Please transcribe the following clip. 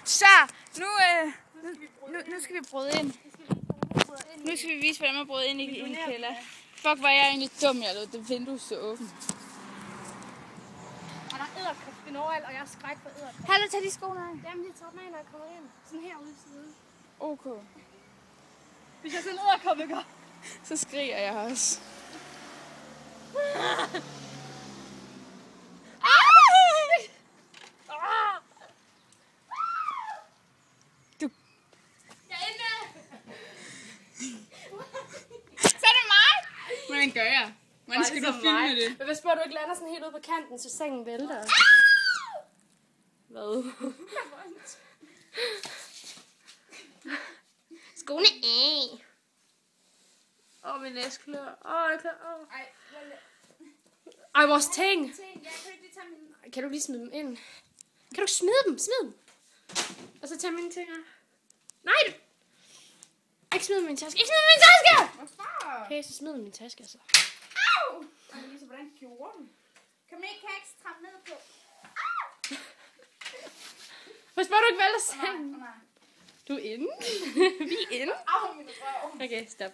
Så, nu skal vi bryde ind. Nu skal vi vise, hvordan man bryder ind i en kælder. Fuck, hvor er jeg egentlig dum, jeg lod det vindue så åbent. Og der er edderkopskin overalt, og jeg er skræk for edderkopskin. Har du taget de skoene af? Jamen, jeg tager dem af, når jeg kommer ind. Sådan her ude i siden. Okay. Hvis jeg sådan en edderkop, ikke? Så skriger jeg også. Du. Jeg er inde! Så er det mig! Hvordan gør jeg? Hvordan skal du filme det? Men hvis bare du ikke lander sådan helt ude på kanten, så sengen vælter. Hvad? Skoene af. Min næsklør. Jeg kan... Ej, vores ting. Jeg kan ikke lige tage mine... Kan du lige smide dem ind? Kan du smide dem? Smid dem. Og så tage mine ting af. Nej! Ikke smid min taske. Ikke smid min taske! Hvorfor? Okay, så smid min taske, altså. Au! Jeg vil vise, hvordan gjorde den. Kan man ikke trappe ned på? Au! Hvis bare du ikke vælter sengen. Nej. Du er inde. Vi er inde. Au, min røv. Okay, stop.